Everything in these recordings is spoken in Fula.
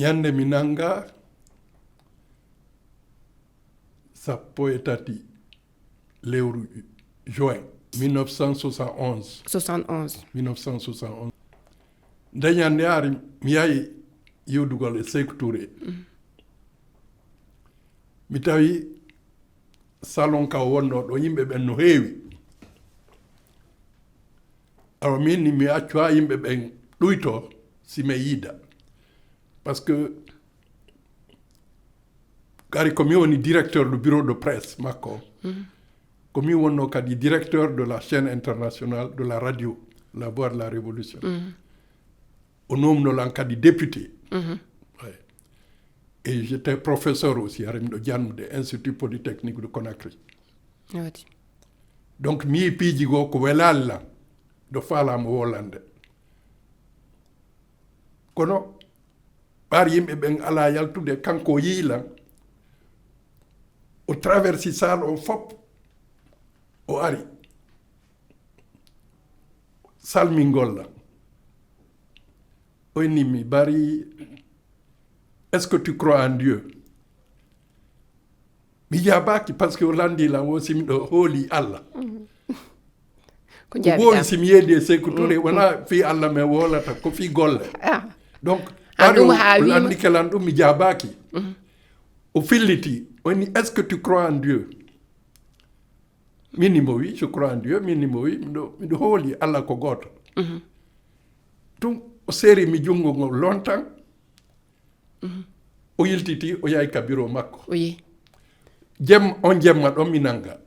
ñande mi nanga sappo e tati lewru juin 1971 dañande ari mi yahi yewdugol e Sékou Touré mi tawi salon ka wonno ɗo yimɓe ɓen no heewi alors min ni mi accu ha yimɓe ɓen ɗuyto si mi yiida par ce que kadi komi woni directeur du bureau de presse makko komi wonno kadi directeur de la chaîne internationale de la radio la voix de la révolution o nomnolan kadi député ouais. Et j'étais professeur aussi à de Institut Polytechnique de Conakry. Oui. Donc mi piiji go ko welalla do falamo Hollande. Kono bar yimɓe ɓen ala yaltude kanko yiilan o traversi sal o fop o ari salmingolla o nimi bari est-ce que tu crois en Dieu? Mi jabaki parce que o landi lan wo simi ɗo hooli Allah. Ko wowi simi yeedi e Sékou Touré wona fi Allah me wolata ko fi golle. Donc landi kelan ɗum mi jabaki. O filliti o ni est-ce que tu crois en Dieu? Min mo wi je crois en Dieu, min mo wi miɗo hooli Allah ko goto. Ɗum o seeri mi jungo ngol longtemps. O yiltiti o yahi ka bureau makko. Oui. Jemma ɗon mi nanga.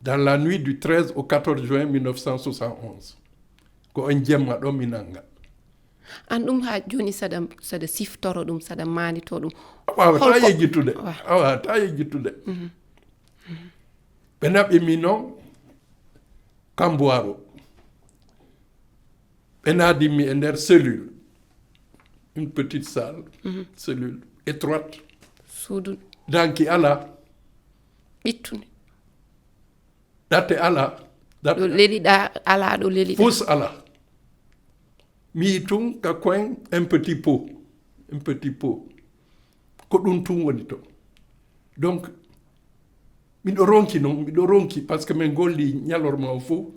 Dans la nuit du 13 au 14 juin 1971. Ko on jemma ɗon mi nanga. An ɗum ha joni saɗa siftoro ɗum saɗa manito ɗum. Wawata yejjitude. Wawata yejjitude. Ɓe naɓi mi noon Kamboaro. Ɓe naadimi e nder cellule. Une petite salle, cellule étroite. Suudu. Danki ala. Ɓittude. Date ala. Ɗo leliɗa ala ɗo leliɗa. Fus ala. Mi tun ka coin un petit pot. Un petit pot. Ko ɗum tun woni to. Donc, miɗo ronki noon, miɗo ronki par ce que min golli ñalorma o fof.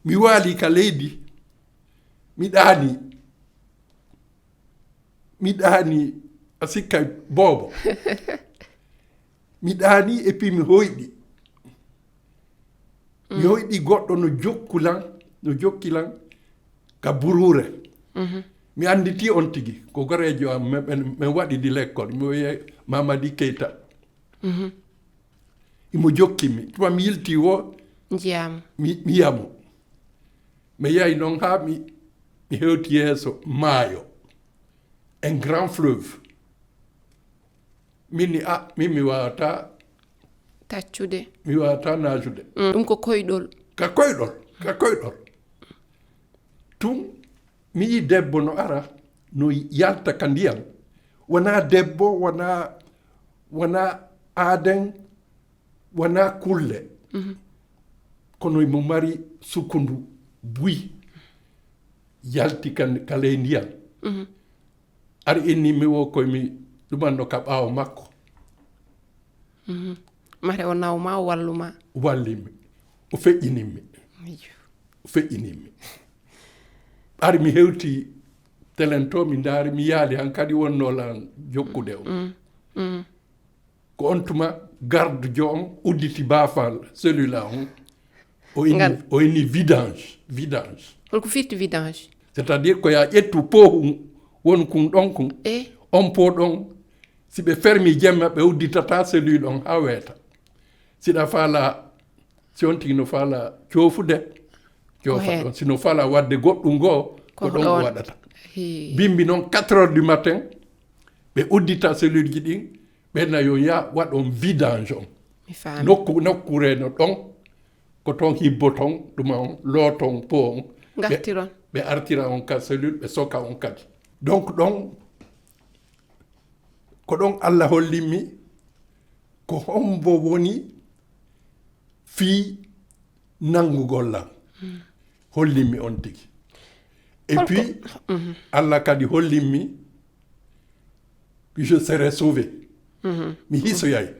Mi waali ka leydi. Mi ɗaani a sikkay boobo. Mi ɗaani et puis mi hoyɗi. Mi hoyɗi goɗɗo no jokkilan ka burure. Mi anditi on tigi ko gorejo am min waɗidi l'école mi wiye Mamadi Keita. Imo jokkimi tuma mi yilti wo njiyama mi yiyamo mi yahi noon ha mi hewti yeeso maayo un grand fleuve min mi wawata taccude mi wawata najude ɗum ko koyɗol ka koyɗol tun mi yi debbo no ara no yalta ka ndiyam wona debbo wona aaden wona kulle kono mo mari sukkundu buyi yalti ka ley ndiyam ar inni mi wo koyemi ɗumanno ka ɓaawo makko mate o nawma o walluma wallimi o feƴƴinimmi ar mi hewti telen to mi ndaari mi yaali han kadi wonnolan jokkude o ko on tuma garde jo on udditi baafal cellule on o inni vidange holko firti vidange c'est à dire ko ya ƴettu poohu won kun ɗon kun on po ɗon si ɓe fermi jemma ɓe udditata cellule on ha weeta siɗa faala si on tigi no faala coofude coofa ɗon sino faala wadde goɗɗum goo ko ɗon o waɗata bimbi noon 4 heures du matin ɓe uddita cellule ji ɗin ɓenna yo ya waɗon vidange on nokkure no ɗon ko toon hibbo ton ɗuma on looton po on gartiron ɓe artira on ka cellule ɓe soka on kadi donc ɗon ko ɗon Allah hollinmi ko hombo woni fii nangugol lan hollinmi on tigi Et puis, Allah kadi hollimmi, puis je serai sauvé. Mi hisoyay.